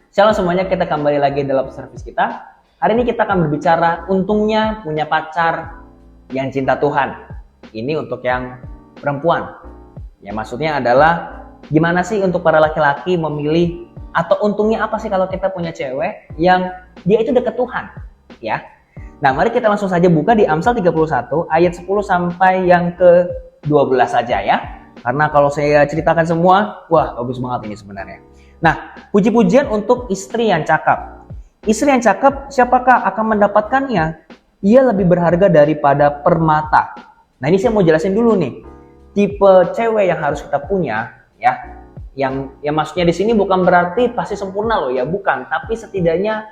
Shalom semuanya, kita kembali lagi dalam service kita. Hari ini kita akan berbicara untungnya punya pacar yang cinta Tuhan. Ini untuk yang perempuan. Ya maksudnya adalah gimana sih untuk para laki-laki memilih atau untungnya apa sih kalau kita punya cewek yang dia itu dekat Tuhan, ya. Nah, mari kita langsung saja buka di Amsal 31 ayat 10 sampai yang ke-12 saja ya. Karena kalau saya ceritakan semua, wah bagus banget ini sebenarnya. Nah, puji-pujian untuk istri yang cakap. Istri yang cakap, siapakah akan mendapatkannya? Ia lebih berharga daripada permata. Nah, ini saya mau jelasin dulu nih. Tipe cewek yang harus kita punya, ya. Yang maksudnya di sini bukan berarti pasti sempurna loh ya, bukan. Tapi setidaknya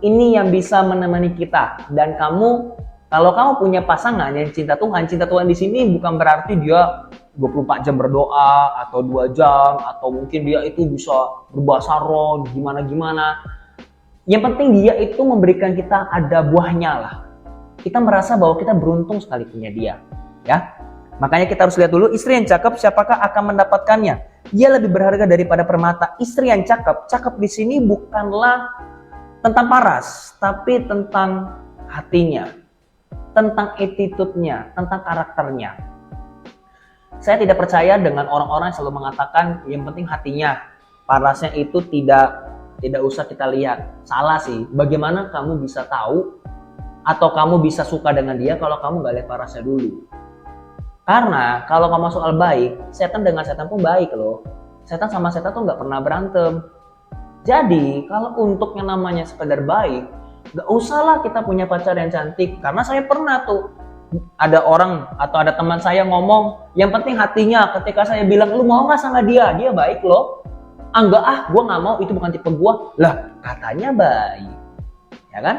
ini yang bisa menemani kita. Dan kamu, kalau kamu punya pasangan yang cinta Tuhan di sini bukan berarti dia 24 jam berdoa atau 2 jam atau mungkin dia itu bisa berbahasa roh gimana-gimana. Yang penting dia itu memberikan kita ada buahnya lah. Kita merasa bahwa kita beruntung sekali punya dia, ya. Makanya kita harus lihat dulu istri yang cakep siapakah akan mendapatkannya. Ia lebih berharga daripada permata. Istri yang cakep, cakep di sini bukanlah tentang paras, tapi tentang hatinya, tentang attitude-nya, tentang karakternya. Saya tidak percaya dengan orang-orang yang selalu mengatakan yang penting hatinya, parasnya itu tidak usah kita lihat. Salah sih. Bagaimana kamu bisa tahu atau kamu bisa suka dengan dia kalau kamu nggak lihat parasnya dulu? Karena kalau kamu soal baik, setan dengan setan pun baik loh. Setan sama setan tuh nggak pernah berantem. Jadi kalau untuk yang namanya sekedar baik, nggak usahlah kita punya pacar yang cantik. Karena saya pernah tuh ada orang atau ada teman saya ngomong yang penting hatinya. Ketika saya bilang lu mau nggak sama dia baik loh. Enggak gue nggak mau, itu bukan tipe gue. Lah katanya baik, ya kan?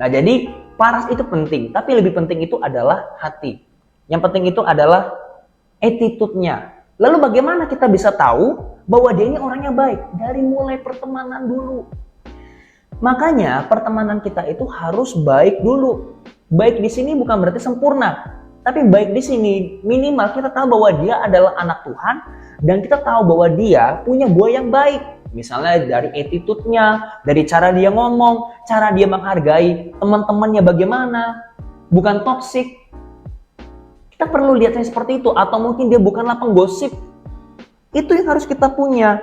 Nah jadi paras itu penting, tapi lebih penting itu adalah hati. Yang penting itu adalah attitude-nya. Lalu bagaimana kita bisa tahu bahwa dia ini orangnya baik? Dari mulai pertemanan dulu. Makanya pertemanan kita itu harus baik dulu. Baik di sini bukan berarti sempurna, tapi baik di sini minimal kita tahu bahwa dia adalah anak Tuhan dan kita tahu bahwa dia punya buah yang baik. Misalnya dari attitude-nya, dari cara dia ngomong, cara dia menghargai teman-temannya bagaimana, bukan toksik. Kita perlu lihatnya seperti itu, atau mungkin dia bukanlah penggosip. Itu yang harus kita punya.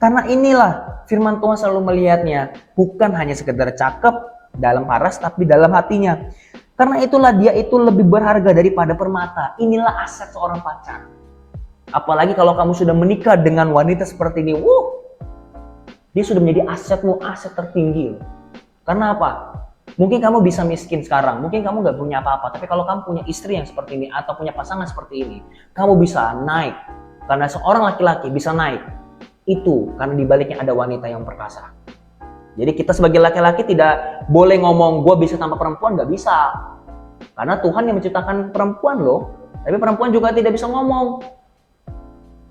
Karena inilah firman Tuhan selalu melihatnya, bukan hanya sekedar cakep dalam paras tapi dalam hatinya. Karena itulah dia itu lebih berharga daripada permata. Inilah aset seorang pacar. Apalagi kalau kamu sudah menikah dengan wanita seperti ini, dia sudah menjadi asetmu, aset tertinggi. Karena apa? Mungkin kamu bisa miskin sekarang, mungkin kamu gak punya apa-apa, tapi kalau kamu punya istri yang seperti ini atau punya pasangan seperti ini, kamu bisa naik. Karena seorang laki-laki bisa naik, itu karena dibaliknya ada wanita yang perkasa. Jadi kita sebagai laki-laki tidak boleh ngomong gue bisa tanpa perempuan, gak bisa. Karena Tuhan yang menciptakan perempuan loh. Tapi perempuan juga tidak bisa ngomong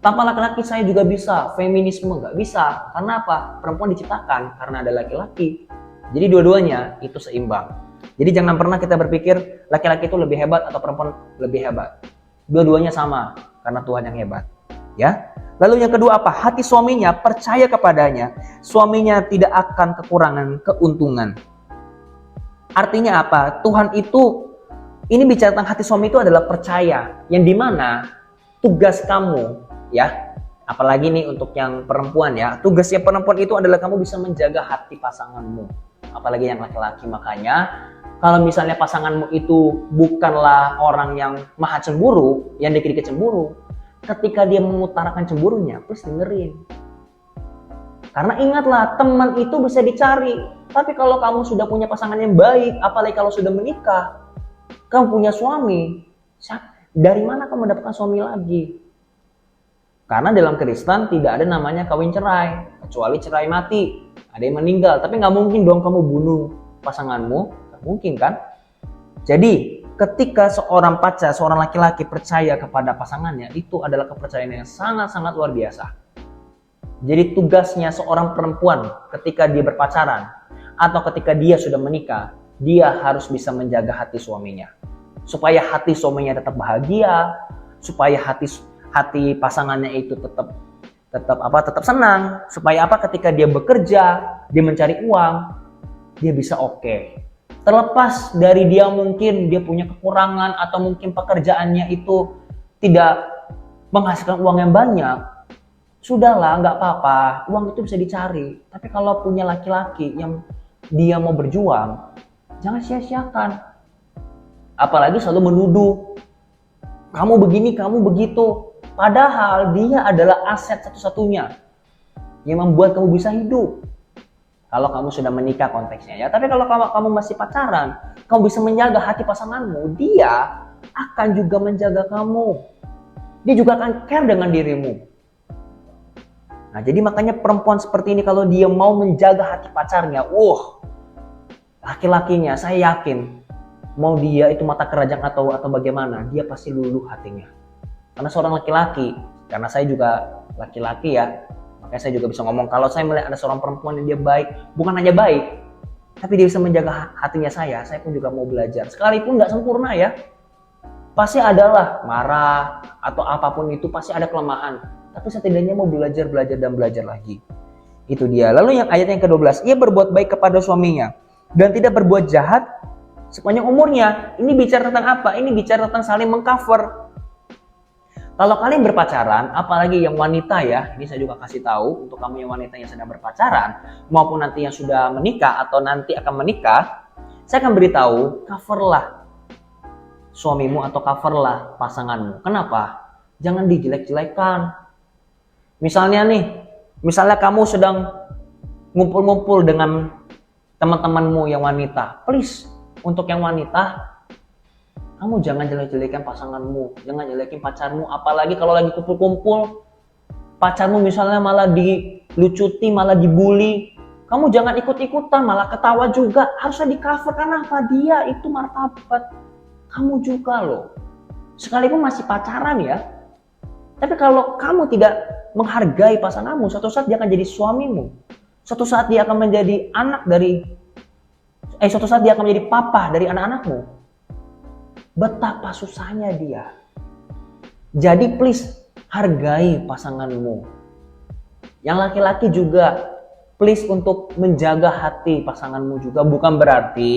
tanpa laki-laki saya juga bisa. Feminisme gak bisa. Karena apa? Perempuan diciptakan karena ada laki-laki. Jadi dua-duanya itu seimbang. Jadi jangan pernah kita berpikir laki-laki itu lebih hebat atau perempuan lebih hebat. Dua-duanya sama karena Tuhan yang hebat. Ya. Lalu yang kedua apa? Hati suaminya percaya kepadanya. Suaminya tidak akan kekurangan keuntungan. Artinya apa? Tuhan itu, ini bicara tentang hati suami itu adalah percaya. Yang dimana tugas kamu, ya, apalagi nih untuk yang perempuan ya. Tugasnya perempuan itu adalah kamu bisa menjaga hati pasanganmu. Apalagi yang laki-laki. Makanya kalau misalnya pasanganmu itu bukanlah orang yang maha cemburu, yang dikit-dikit cemburu, ketika dia mengutarakan cemburunya, please dengerin. Karena ingatlah, teman itu bisa dicari. Tapi kalau kamu sudah punya pasangan yang baik, apalagi kalau sudah menikah, kamu punya suami, dari mana kamu mendapatkan suami lagi? Karena dalam Kristen tidak ada namanya kawin cerai, kecuali cerai mati. Ada yang meninggal, tapi nggak mungkin dong kamu bunuh pasanganmu, nggak mungkin kan? Jadi ketika seorang pacar, seorang laki-laki percaya kepada pasangannya, itu adalah kepercayaan yang sangat-sangat luar biasa. Jadi tugasnya seorang perempuan ketika dia berpacaran atau ketika dia sudah menikah, dia harus bisa menjaga hati suaminya. Supaya hati suaminya tetap bahagia, supaya hati pasangannya itu tetap tetap senang, supaya apa, ketika dia bekerja, dia mencari uang, dia bisa oke. Terlepas dari dia mungkin dia punya kekurangan atau mungkin pekerjaannya itu tidak menghasilkan uang yang banyak, sudahlah, nggak apa-apa, uang itu bisa dicari. Tapi kalau punya laki-laki yang dia mau berjuang, jangan sia-siakan. Apalagi selalu menuduh, kamu begini, kamu begitu. Padahal dia adalah aset satu-satunya yang membuat kamu bisa hidup. Kalau kamu sudah menikah konteksnya ya. Tapi kalau kamu masih pacaran, kamu bisa menjaga hati pasanganmu, dia akan juga menjaga kamu. Dia juga akan care dengan dirimu. Nah, jadi makanya perempuan seperti ini kalau dia mau menjaga hati pacarnya, laki-lakinya saya yakin, mau dia itu mata keranjang atau bagaimana, dia pasti luluh hatinya. Karena seorang laki-laki, karena saya juga laki-laki ya, makanya saya juga bisa ngomong, kalau saya melihat ada seorang perempuan yang dia baik, bukan hanya baik, tapi dia bisa menjaga hatinya saya pun juga mau belajar. Sekalipun nggak sempurna ya, pasti adalah marah atau apapun itu, pasti ada kelemahan. Tapi setidaknya mau belajar lagi. Itu dia. Lalu yang ayat yang ke-12, ia berbuat baik kepada suaminya dan tidak berbuat jahat sepanjang umurnya. Ini bicara tentang apa? Ini bicara tentang saling mengcover. Kalau kalian berpacaran, apalagi yang wanita ya, ini saya juga kasih tahu untuk kamu yang wanita yang sedang berpacaran, maupun nanti yang sudah menikah atau nanti akan menikah, saya akan beritahu, coverlah suamimu atau coverlah pasanganmu. Kenapa? Jangan dijelek-jelekan. Misalnya kamu sedang ngumpul-ngumpul dengan teman-temanmu yang wanita, please, untuk yang wanita, kamu jangan jelek-jelekan pasanganmu, jangan jelekin pacarmu, apalagi kalau lagi kumpul-kumpul, pacarmu misalnya malah dilucuti, malah dibully, kamu jangan ikut-ikutan, malah ketawa juga, harusnya di-cover, karena apa? Dia itu martabat kamu juga loh. Sekalipun masih pacaran ya, tapi kalau kamu tidak menghargai pasanganmu, suatu saat dia akan jadi suamimu, suatu saat dia akan menjadi suatu saat dia akan menjadi papa dari anak-anakmu. Betapa susahnya dia. Jadi please, hargai pasanganmu. Yang laki-laki juga please untuk menjaga hati pasanganmu juga. Bukan berarti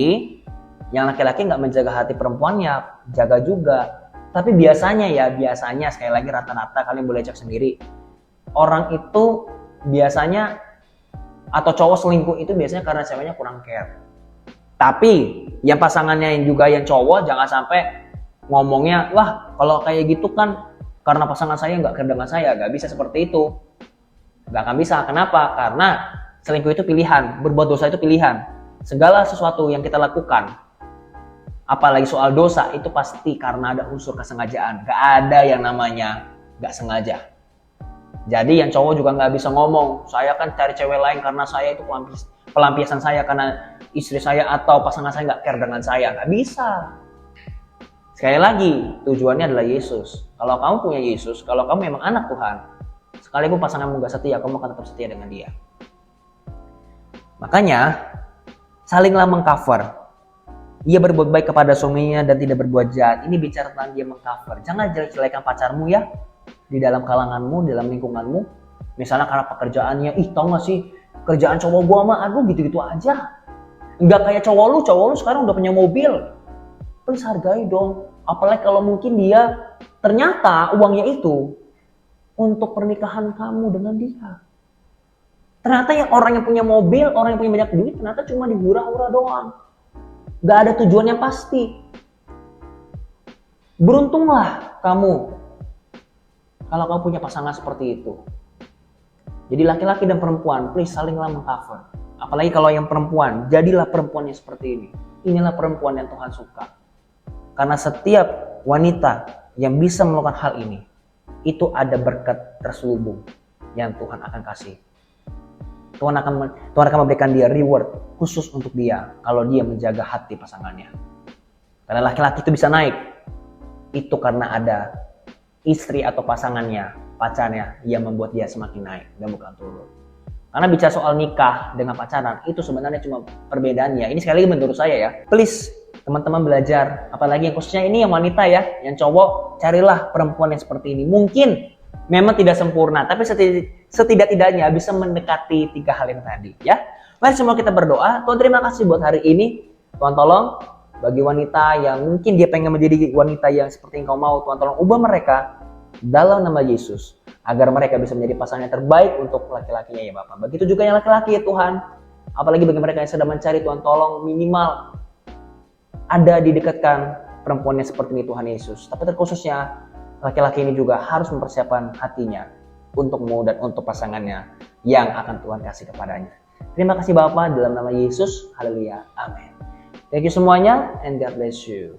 yang laki-laki nggak menjaga hati perempuannya, jaga juga. Tapi biasanya sekali lagi rata-rata, kalian boleh cek sendiri. Orang itu biasanya, atau cowok selingkuh itu biasanya karena ceweknya kurang care. Tapi yang pasangannya yang juga yang cowok jangan sampai ngomongnya, wah kalau kayak gitu kan karena pasangan saya nggak care dengan saya. Nggak bisa seperti itu. Nggak akan bisa. Kenapa? Karena selingkuh itu pilihan, berbuat dosa itu pilihan. Segala sesuatu yang kita lakukan, apalagi soal dosa, itu pasti karena ada unsur kesengajaan. Nggak ada yang namanya nggak sengaja. Jadi yang cowok juga nggak bisa ngomong, saya kan cari cewek lain karena saya itu pelampiasan saya, karena istri saya atau pasangan saya nggak care dengan saya. Nggak bisa. Sekali lagi, tujuannya adalah Yesus. Kalau kamu punya Yesus, kalau kamu memang anak Tuhan, sekalipun pasanganmu nggak setia, kamu akan tetap setia dengan dia. Makanya, salinglah mengcover. Ia berbuat baik kepada suaminya dan tidak berbuat jahat. Ini bicara tentang dia mengcover. Jangan jelek-jelekan pacarmu ya, di dalam kalanganmu, di dalam lingkunganmu. Misalnya karena pekerjaannya, tau gak sih, kerjaan cowok gua mah, aduh gitu-gitu aja. Nggak kayak cowok lu sekarang udah punya mobil. Please hargai dong. Apalagi kalau mungkin dia ternyata uangnya itu untuk pernikahan kamu dengan dia. Ternyata yang orang yang punya mobil, orang yang punya banyak duit, ternyata cuma dihura-hura doang. Gak ada tujuan yang pasti. Beruntunglah kamu kalau kamu punya pasangan seperti itu. Jadi laki-laki dan perempuan, please salinglah mengcover. Apalagi kalau yang perempuan, jadilah perempuan yang seperti ini. Inilah perempuan yang Tuhan suka. Karena setiap wanita yang bisa melakukan hal ini, itu ada berkat terselubung yang Tuhan akan kasih. Tuhan akan memberikan dia reward khusus untuk dia kalau dia menjaga hati pasangannya. Karena laki-laki itu bisa naik, itu karena ada istri atau pasangannya, pacarnya yang membuat dia semakin naik dan bukan turun. Karena bicara soal nikah dengan pacaran, itu sebenarnya cuma perbedaannya. Ini sekali lagi menurut saya ya, please teman-teman belajar, apalagi yang khususnya ini yang wanita ya, yang cowok, carilah perempuan yang seperti ini. Mungkin memang tidak sempurna, tapi setidak-tidaknya bisa mendekati 3 hal yang tadi, ya. Mari semua kita berdoa. Tuhan, terima kasih buat hari ini. Tuhan, tolong bagi wanita yang mungkin dia pengen menjadi wanita yang seperti Engkau mau, Tuhan, tolong ubah mereka dalam nama Yesus, agar mereka bisa menjadi pasangan yang terbaik untuk laki-lakinya, ya Bapak. Begitu juga yang laki-laki, ya Tuhan. Apalagi bagi mereka yang sedang mencari, Tuhan, tolong minimal ada didekatkan perempuan yang seperti ini, Tuhan Yesus. Tapi terkhususnya laki-laki ini juga harus mempersiapkan hatinya untuk dan untuk pasangannya yang akan Tuhan kasih kepadanya. Terima kasih Bapak, dalam nama Yesus. Haleluya. Amin. Thank you semuanya, and God bless you.